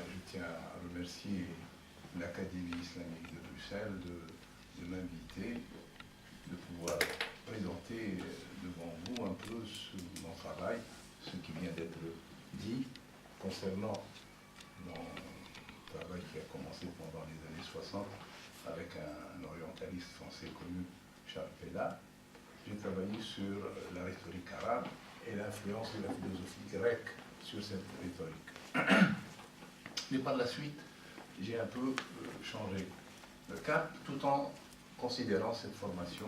je tiens à remercier l'Académie islamique de Bruxelles de m'inviter, de pouvoir présenter devant vous un peu mon travail, ce qui vient d'être dit concernant mon travail qui a commencé pendant les années 60 avec un orientaliste français connu, Charles Pella. J'ai travaillé sur la rhétorique arabe et l'influence de la philosophie grecque sur cette rhétorique. Mais par la suite, j'ai un peu changé de cap tout en considérant cette formation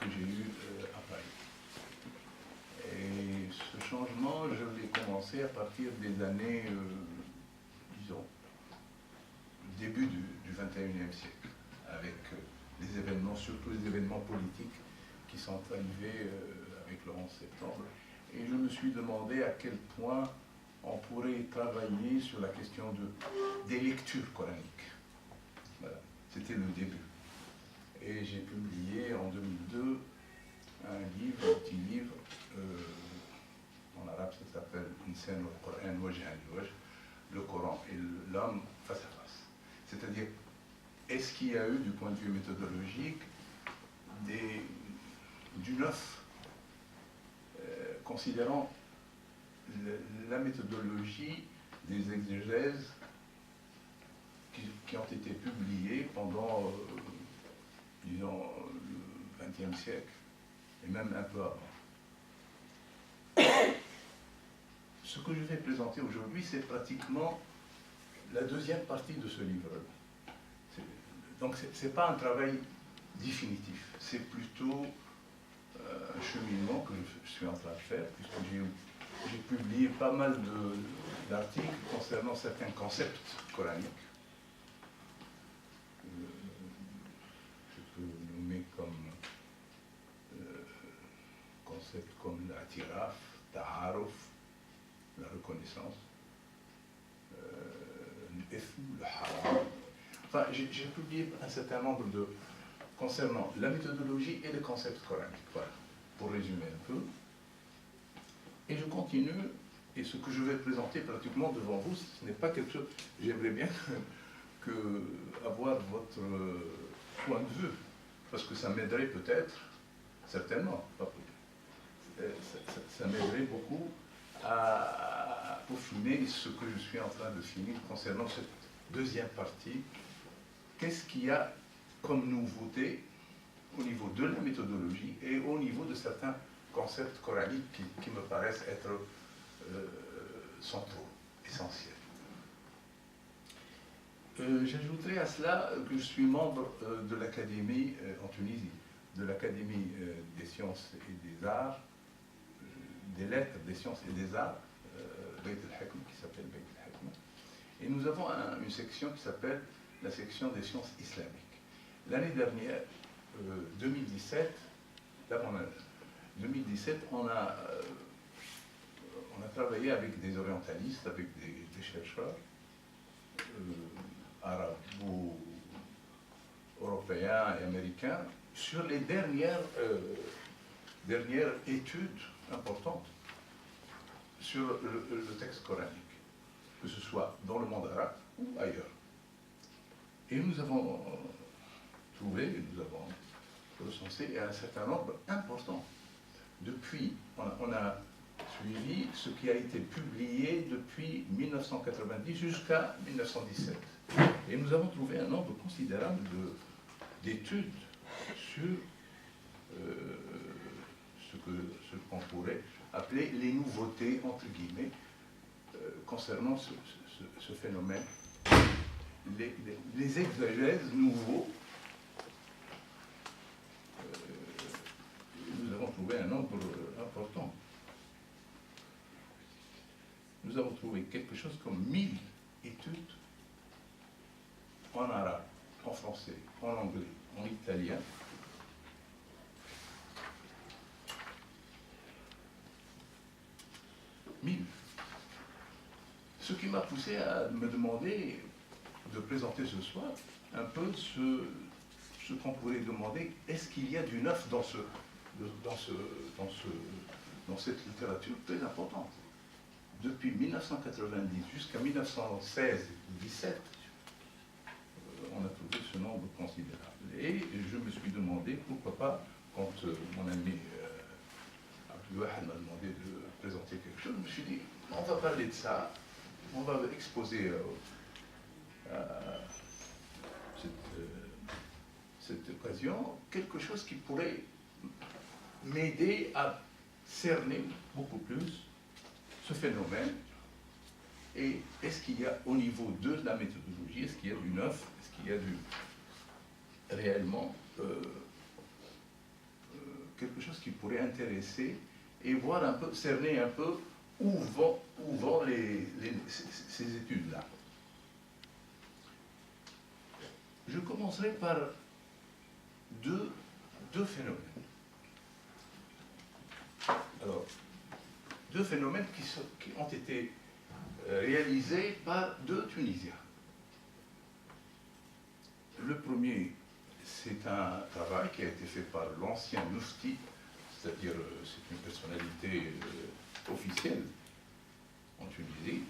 que j'ai eue à Paris. Et ce changement, je l'ai commencé à partir des années, disons, début du XXIe siècle, avec les événements, surtout les événements politiques qui sont arrivés avec le 11 septembre. Et je me suis demandé à quel point on pourrait travailler sur la question des lectures coraniques. Voilà, c'était le début. Et j'ai publié en 2002 un livre, un petit livre, en arabe ça s'appelle Insan al-Qur'an wajhan li wajh, le Coran et l'homme face à face. C'est-à-dire, est-ce qu'il y a eu, du point de vue méthodologique, du neuf, considérant la méthodologie des exégèses qui ont été publiées pendant, disons, le XXe siècle, et même un peu avant. Ce que je vais présenter aujourd'hui, c'est pratiquement la deuxième partie de ce livre-là. Donc, ce n'est pas un travail définitif, c'est plutôt un cheminement que je suis en train de faire, puisque j'ai publié pas mal d'articles concernant certains concepts coraniques. Je peux nommer comme concepts comme l'atiraf, ta'aruf, la reconnaissance, l'ithn, le haram. Enfin, j'ai publié un certain nombre concernant la méthodologie et les concepts coraniques. Voilà, pour résumer un peu. Et je continue, et ce que je vais présenter pratiquement devant vous, ce n'est pas quelque chose. J'aimerais bien avoir votre point de vue, parce que ça m'aiderait peut-être, certainement, pas ça m'aiderait beaucoup à peaufiner ce que je suis en train de finir concernant cette deuxième partie. Qu'est-ce qu'il y a comme nouveauté au niveau de la méthodologie et au niveau de certains concepts coraniques qui me paraissent être centraux, essentiels. J'ajouterai à cela que je suis membre de l'Académie en Tunisie, de l'Académie des sciences et des arts, des lettres, des sciences et des arts, Beit al-Hikma, qui s'appelle Beit al-Hikma. Et nous avons une section qui s'appelle la section des sciences islamiques. L'année dernière, 2017, on a travaillé avec des orientalistes, avec des chercheurs arabo, européens et américains sur les dernières études importantes sur le texte coranique, que ce soit dans le monde arabe ou ailleurs. Et nous avons trouvé, nous avons recensé un certain nombre important. Depuis, on a suivi ce qui a été publié depuis 1990 jusqu'à 1917. Et nous avons trouvé un nombre considérable d'études sur ce qu'on pourrait appeler les nouveautés, entre guillemets, concernant ce phénomène. Les exégèses nouveaux, nous avons trouvé un nombre important. Nous avons trouvé quelque chose comme 1000 études en arabe, en français, en anglais, en italien. Ce qui m'a poussé à me demander de présenter ce soir un peu ce qu'on pourrait demander, est-ce qu'il y a du neuf dans cette littérature très importante depuis 1990 jusqu'à 1916-17, on a trouvé ce nombre considérable. Et je me suis demandé pourquoi pas, quand mon ami Abdouahad m'a demandé de présenter quelque chose, je me suis dit, on va parler de ça, on va exposer cette occasion quelque chose qui pourrait m'aider à cerner beaucoup plus ce phénomène. Et est-ce qu'il y a au niveau de la méthodologie, est-ce qu'il y a du neuf, est-ce qu'il y a du réellement quelque chose qui pourrait intéresser et voir un peu, cerner un peu où vont ces études-là. Je commencerai par deux phénomènes. Alors, deux phénomènes qui ont été réalisés par deux Tunisiens. Le premier, c'est un travail qui a été fait par l'ancien mufti, c'est-à-dire c'est une personnalité officielle en Tunisie.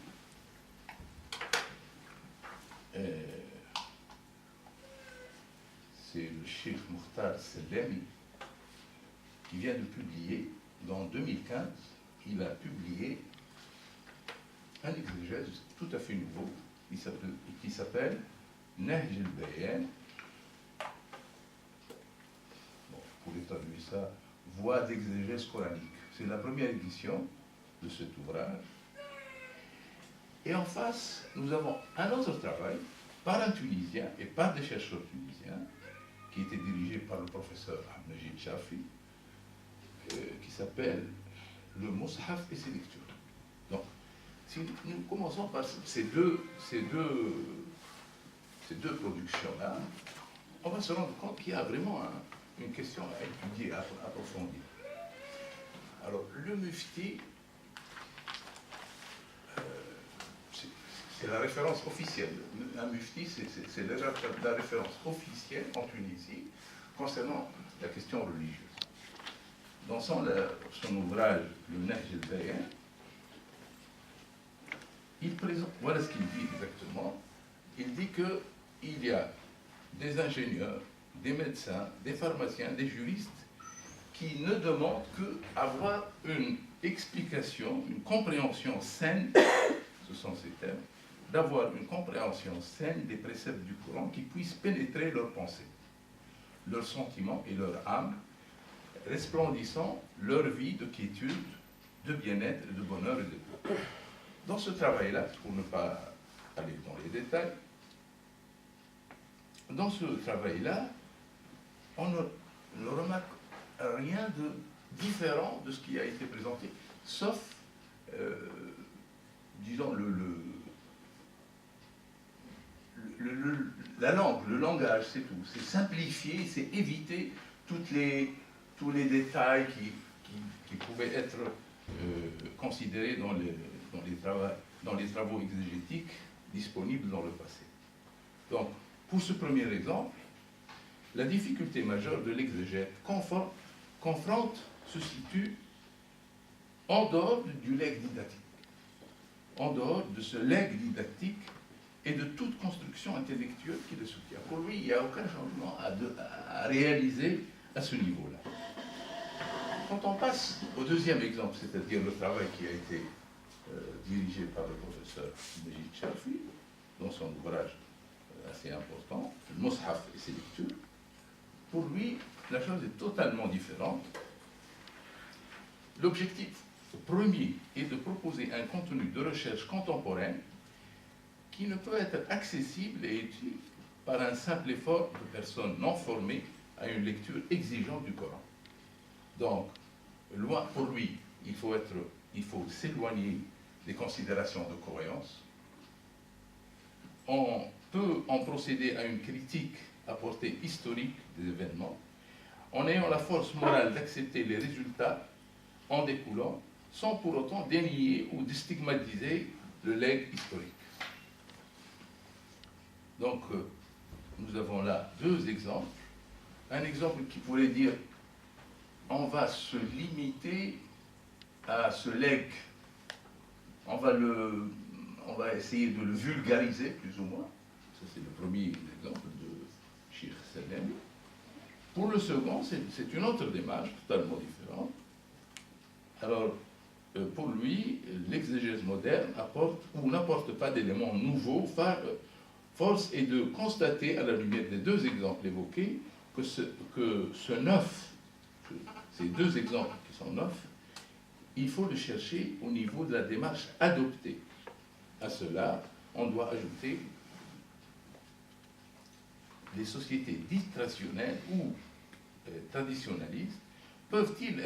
C'est le Cheikh Mukhtar Sellemi qui vient de publier, dans 2015, il a publié un exégèse tout à fait nouveau qui s'appelle Nahj al-Bayan. Bon, vous pouvez traduire ça, Voie d'exégèse coranique. C'est la première édition de cet ouvrage. Et en face, nous avons un autre travail par un Tunisien et par des chercheurs tunisiens qui était dirigé par le professeur Najib Chafi, qui s'appelle le Mus'haf et ses lectures. Donc, si nous commençons par ces deux productions-là, on va se rendre compte qu'il y a vraiment une question à étudier, à approfondir. Alors, le mufti, c'est la référence officielle. Un mufti, c'est déjà la référence officielle en Tunisie concernant la question religieuse. Dans son ouvrage, le Nahj al-Bayan, il présente, voilà ce qu'il dit exactement. Il dit qu'il y a des ingénieurs, des médecins, des pharmaciens, des juristes qui ne demandent qu'avoir une explication, une compréhension saine, ce sont ces termes, d'avoir une compréhension saine des préceptes du Coran qui puissent pénétrer leurs pensées, leurs sentiments et leur âme, resplendissant leur vie de quiétude, de bien-être, de bonheur et de paix. Dans ce travail-là, pour ne pas aller dans les détails, dans ce travail-là, on ne remarque rien de différent de ce qui a été présenté, sauf, disons, la langue, le langage, c'est tout. C'est simplifier, c'est éviter tous les détails qui pouvaient être considérés dans les travaux exégétiques disponibles dans le passé. Donc, pour ce premier exemple, la difficulté majeure de l'exégète confronte se situe en dehors du legs didactique, en dehors de ce legs didactique et de toute construction intellectuelle qui le soutient. Pour lui, il n'y a aucun changement à réaliser à ce niveau-là. Quand on passe au deuxième exemple, c'est-à-dire le travail qui a été dirigé par le professeur Najib Chafi, dans son ouvrage assez important, le Mus'haf et ses lectures, pour lui, la chose est totalement différente. L'objectif premier est de proposer un contenu de recherche contemporaine qui ne peut être accessible et utile par un simple effort de personnes non formées à une lecture exigeante du Coran. Donc, pour lui, il faut s'éloigner des considérations de croyance. On peut en procéder à une critique à portée historique des événements, en ayant la force morale d'accepter les résultats en découlant, sans pour autant dénier ou stigmatiser le legs historique. Donc, nous avons là deux exemples. Un exemple qui pourrait dire on va se limiter à ce legs on va essayer de le vulgariser, plus ou moins. Ça, c'est le premier exemple de Cheikh Salem. Pour le second, c'est une autre démarche, totalement différente. Alors, pour lui, l'exégèse moderne apporte ou n'apporte pas d'éléments nouveaux. Force est de constater, à la lumière des deux exemples évoqués, que ce neuf, ces deux exemples qui sont neufs, il faut le chercher au niveau de la démarche adoptée. À cela, on doit ajouter les sociétés dites traditionnelles ou traditionnalistes peuvent-ils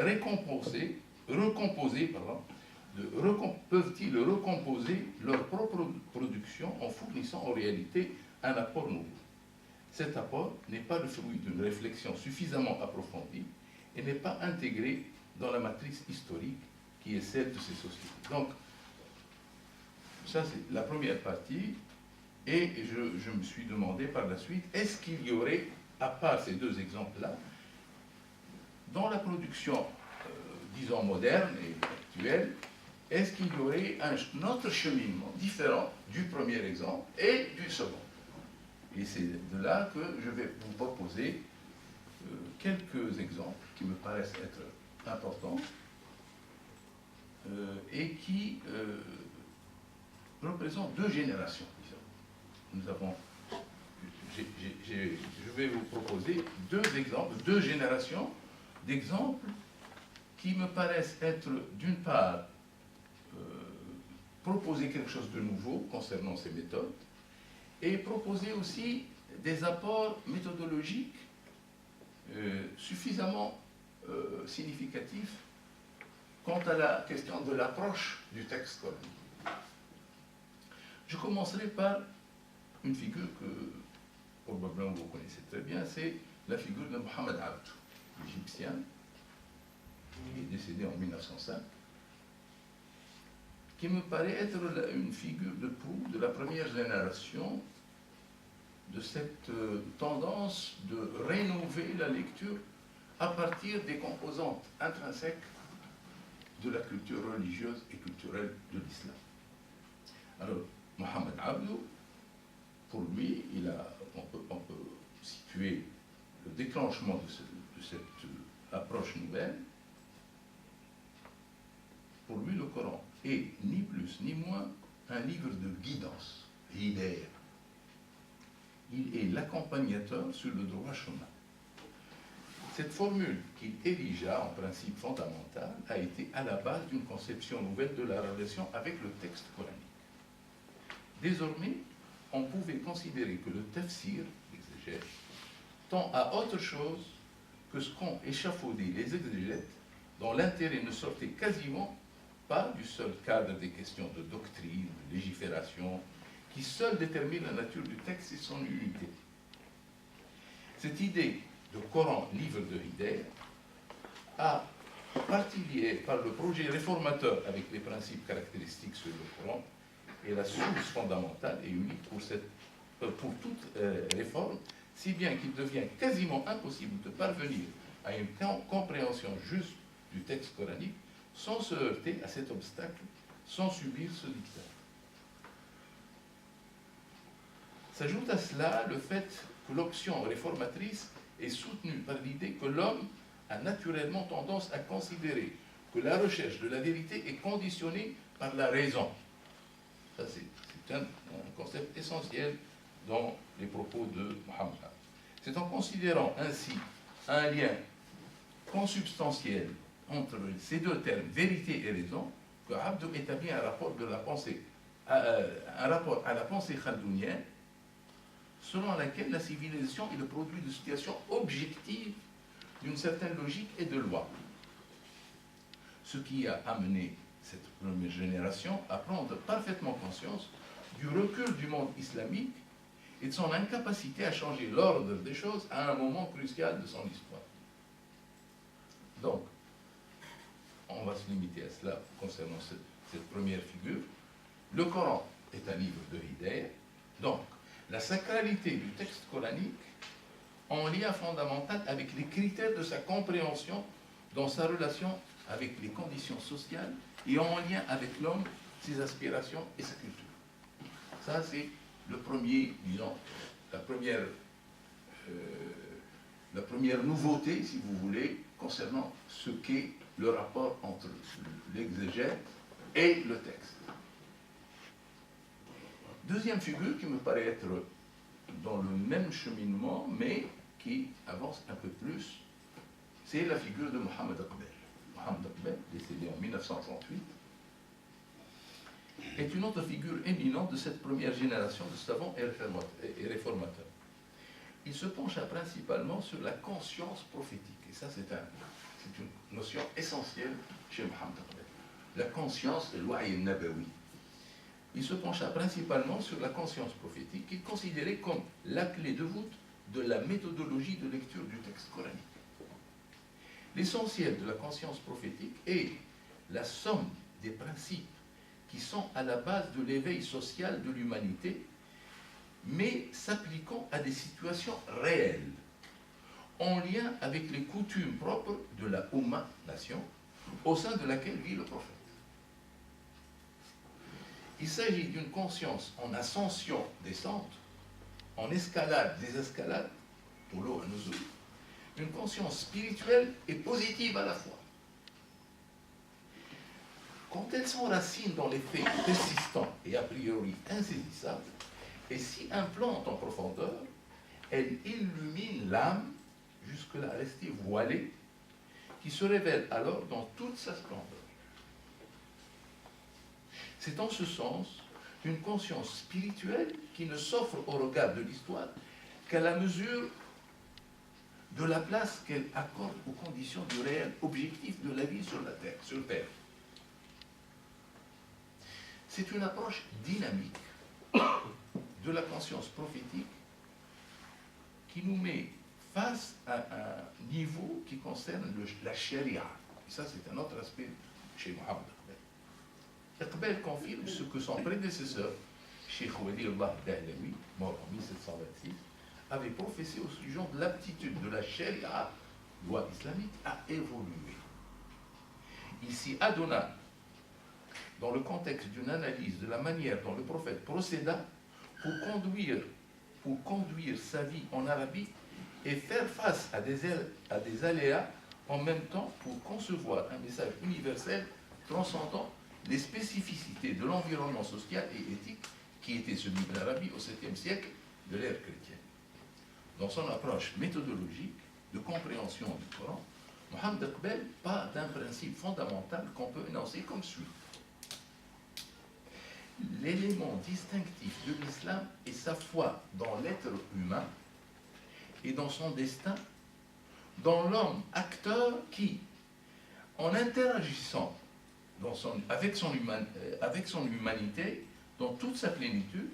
peuvent-ils recomposer leur propre production en fournissant en réalité un apport nouveau. Cet apport n'est pas le fruit d'une réflexion suffisamment approfondie et n'est pas intégré dans la matrice historique qui est celle de ces sociétés. Donc, ça c'est la première partie, et je me suis demandé par la suite, est-ce qu'il y aurait, à part ces deux exemples-là, dans la production, disons, moderne et actuelle, est-ce qu'il y aurait un autre cheminement différent du premier exemple et du second? Et c'est de là que je vais vous proposer quelques exemples qui me paraissent être importants et qui représentent deux générations, disons. Je vais vous proposer deux exemples, deux générations d'exemples qui me paraissent être, d'une part, proposer quelque chose de nouveau concernant ces méthodes, et proposer aussi des apports méthodologiques suffisamment significatifs quant à la question de l'approche du texte coranique. Je commencerai par une figure que probablement vous connaissez très bien, c'est la figure de Mohamed Abd, égyptien, qui est décédé en 1905, qui me paraît être une figure de proue de la première génération de cette tendance de rénover la lecture à partir des composantes intrinsèques de la culture religieuse et culturelle de l'islam. Alors, Mohamed Abdou, pour lui, on peut situer le déclenchement de cette approche nouvelle. Pour lui, le Coran est ni plus ni moins un livre de guidance, hidayah. Il est l'accompagnateur sur le droit chemin. Cette formule qu'il érigea en principe fondamental a été à la base d'une conception nouvelle de la relation avec le texte coranique. Désormais, on pouvait considérer que le tafsir, l'exégèse, tend à autre chose que ce qu'ont échafaudé les exégètes, dont l'intérêt ne sortait quasiment pas du seul cadre des questions de doctrine, de légifération, qui seul détermine la nature du texte et son unité. Cette idée de Coran, livre de Hidayah, a partie liée par le projet réformateur avec les principes caractéristiques sur le Coran et la source fondamentale et unique pour toute réforme, si bien qu'il devient quasiment impossible de parvenir à une compréhension juste du texte coranique sans se heurter à cet obstacle, sans subir ce dictat. S'ajoute à cela le fait que l'option réformatrice est soutenue par l'idée que l'homme a naturellement tendance à considérer que la recherche de la vérité est conditionnée par la raison. Ça, c'est un concept essentiel dans les propos de Mohammed. C'est en considérant ainsi un lien consubstantiel entre ces deux termes, vérité et raison, que Abdou établit un rapport à la pensée khaldounienne, selon laquelle la civilisation est le produit de situations objectives d'une certaine logique et de loi. Ce qui a amené cette première génération à prendre parfaitement conscience du recul du monde islamique et de son incapacité à changer l'ordre des choses à un moment crucial de son histoire. Donc, on va se limiter à cela concernant cette première figure. Le Coran est un livre de Hidayah, donc la sacralité du texte coranique en lien fondamental avec les critères de sa compréhension dans sa relation avec les conditions sociales et en lien avec l'homme ses aspirations et sa culture. Ça, c'est le premier, disons, la première nouveauté, si vous voulez, concernant ce qu'est le rapport entre l'exégète et le texte. Deuxième figure qui me paraît être dans le même cheminement, mais qui avance un peu plus, c'est la figure de Mohamed Aqbel. Mohamed Aqbel, décédé en 1938, est une autre figure éminente de cette première génération de savants et réformateurs. Il se pencha principalement sur la conscience prophétique. Et ça, c'est une notion essentielle chez Mohamed Aqbel. La conscience, le wa'i al-nabawi. Il se pencha principalement sur la conscience prophétique, qu'il considérait comme la clé de voûte de la méthodologie de lecture du texte coranique. L'essentiel de la conscience prophétique est la somme des principes qui sont à la base de l'éveil social de l'humanité, mais s'appliquant à des situations réelles, en lien avec les coutumes propres de la Oumma, nation, au sein de laquelle vit le prophète. Il s'agit d'une conscience en ascension descente, en escalade désescalade, pour l'eau à nos eaux, une conscience spirituelle et positive à la fois. Quand elle s'enracine dans les faits persistants et a priori insaisissables, et s'y implante en profondeur, elle illumine l'âme, jusque-là restée voilée, qui se révèle alors dans toute sa splendeur. C'est en ce sens une conscience spirituelle qui ne s'offre au regard de l'histoire qu'à la mesure de la place qu'elle accorde aux conditions du réel objectif de la vie sur la terre, sur Terre. C'est une approche dynamique de la conscience prophétique qui nous met face à un niveau qui concerne la sharia. Et ça, c'est un autre aspect chez Mohamed Aqbel. Aqbel confirme ce que son prédécesseur, Cheikh Waliullah Dahlawi, mort en 1726, avait professé au sujet de l'aptitude de la sharia, loi islamique, à évoluer. Il s'y adonna dans le contexte d'une analyse de la manière dont le prophète procéda pour conduire sa vie en Arabie et faire face à des aléas, en même temps pour concevoir un message universel transcendant les spécificités de l'environnement social et éthique qui était celui de l'Arabie au 7e siècle de l'ère chrétienne. Dans son approche méthodologique de compréhension du Coran, Mohamed Aqbel part d'un principe fondamental qu'on peut énoncer comme suit. L'élément distinctif de l'islam est sa foi dans l'être humain et dans son destin, dans l'homme acteur qui, en interagissant avec son humanité, dans toute sa plénitude,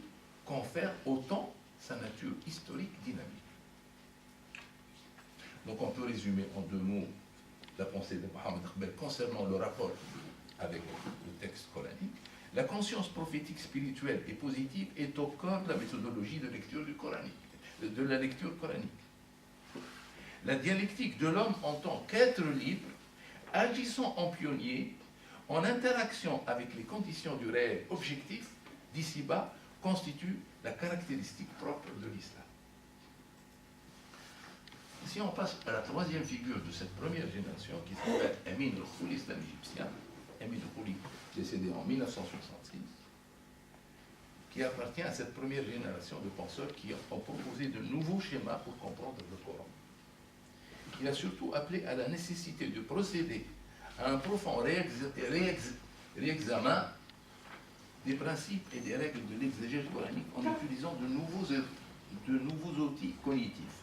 confère au temps sa nature historique dynamique. Donc on peut résumer en 2 mots la pensée de Mohamed Aqbel concernant le rapport avec le texte coranique. La conscience prophétique spirituelle et positive est au cœur de la méthodologie de lecture de la lecture coranique. La dialectique de l'homme en tant qu'être libre, agissant en pionnier, en interaction avec les conditions du réel objectif, d'ici-bas, constitue la caractéristique propre de l'islam. Si on passe à la 3e figure de cette première génération, qui s'appelle Amin al-Khouli, c'est un égyptien, Amin al-Khouli, décédé en 1966, qui appartient à cette première génération de penseurs qui ont proposé de nouveaux schémas pour comprendre le Coran. Il a surtout appelé à la nécessité de procéder à un profond réexamen des principes et des règles de l'exégèse coranique en utilisant de nouveaux outils cognitifs.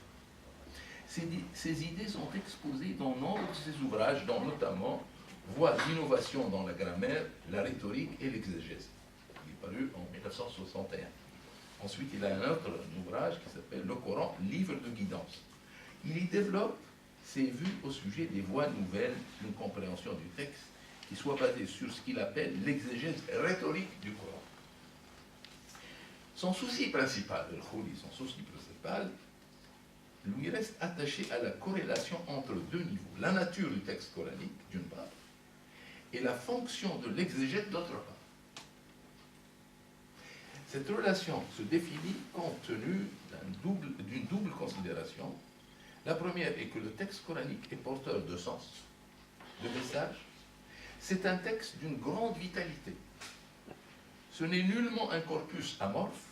Ces idées sont exposées dans nombre de ses ouvrages, dont notamment Voies d'innovation dans la grammaire, la rhétorique et l'exégèse. Il est paru en 1961. Ensuite, il a un autre ouvrage qui s'appelle Le Coran, livre de guidance. Il y développe ses vues au sujet des voies nouvelles d'une compréhension du texte qui soit basée sur ce qu'il appelle l'exégèse rhétorique du Coran. Son souci principal, lui reste attaché à la corrélation entre 2 niveaux, la nature du texte coranique, d'une part, et la fonction de l'exégète, d'autre part. Cette relation se définit compte tenu d'une double considération. La première est que le texte coranique est porteur de sens, de message. C'est un texte d'une grande vitalité. Ce n'est nullement un corpus amorphe,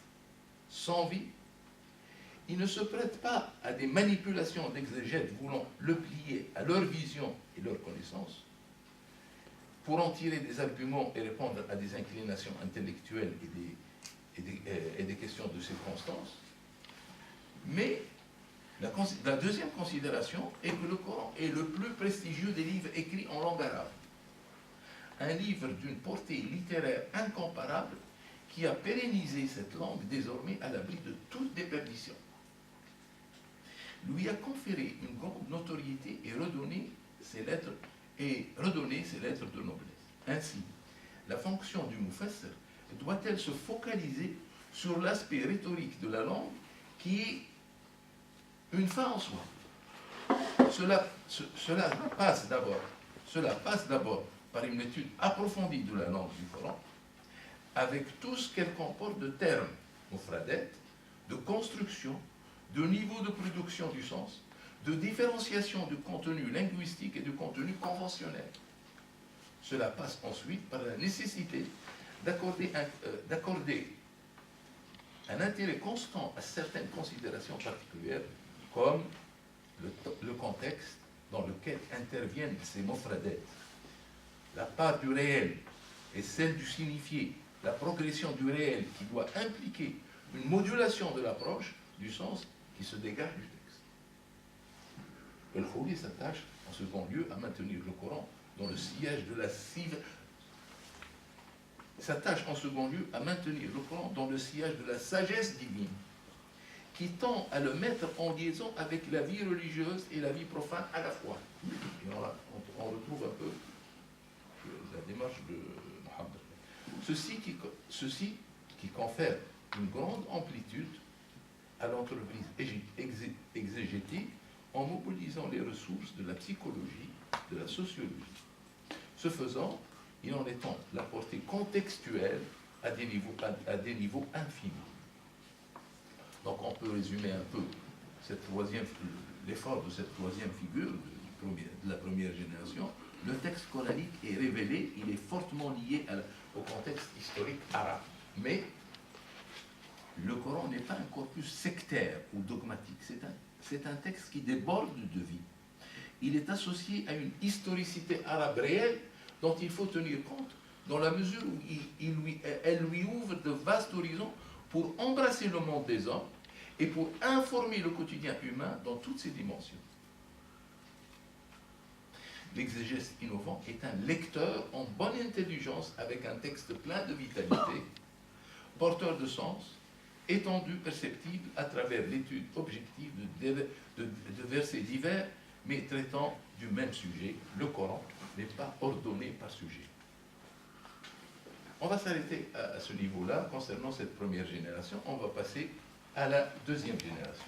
sans vie. Il ne se prête pas à des manipulations d'exégètes voulant le plier à leur vision et leur connaissance, pour en tirer des arguments et répondre à des inclinations intellectuelles et des questions de circonstances. Mais la deuxième considération est que le Coran est le plus prestigieux des livres écrits en langue arabe. Un livre d'une portée littéraire incomparable qui a pérennisé cette langue désormais à l'abri de toute déperdition. Lui a conféré une grande notoriété et redonné ses lettres de noblesse. Ainsi, la fonction du mufassir doit-elle se focaliser sur l'aspect rhétorique de la langue qui est une fin en soi. Cela passe d'abord par une étude approfondie de la langue du Coran, avec tout ce qu'elle comporte de termes, mufradet, de construction, de niveau de production du sens, de différenciation du contenu linguistique et du contenu conventionnel. Cela passe ensuite par la nécessité d'accorder un intérêt constant à certaines considérations particulières, comme le contexte dans lequel interviennent ces mufradet, la part du réel et celle du signifié, la progression du réel qui doit impliquer une modulation de l'approche du sens qui se dégage du texte. El-Khouli s'attache en second lieu à maintenir le Coran dans le sillage de la sagesse divine, qui tend à le mettre en liaison avec la vie religieuse et la vie profane à la fois. Et on retrouve un peu la démarche de Mohammed. Ceci qui confère une grande amplitude à l'entreprise exégétique en mobilisant les ressources de la psychologie, de la sociologie. Ce faisant, il en étend la portée contextuelle à des niveaux infinis. Donc on peut résumer un peu l'effort de cette troisième figure de la première génération. Le texte coranique est révélé, il est fortement lié au contexte historique arabe. Mais le Coran n'est pas un corpus sectaire ou dogmatique, c'est un texte qui déborde de vie. Il est associé à une historicité arabe réelle dont il faut tenir compte, dans la mesure où elle lui ouvre de vastes horizons pour embrasser le monde des hommes et pour informer le quotidien humain dans toutes ses dimensions. L'exégèse innovant est un lecteur en bonne intelligence avec un texte plein de vitalité, porteur de sens, étendu, perceptible à travers l'étude objective de versets divers, mais traitant du même sujet. Le Coran n'est pas ordonné par sujet. On va s'arrêter à ce niveau-là concernant cette première génération. On va passer à la deuxième génération.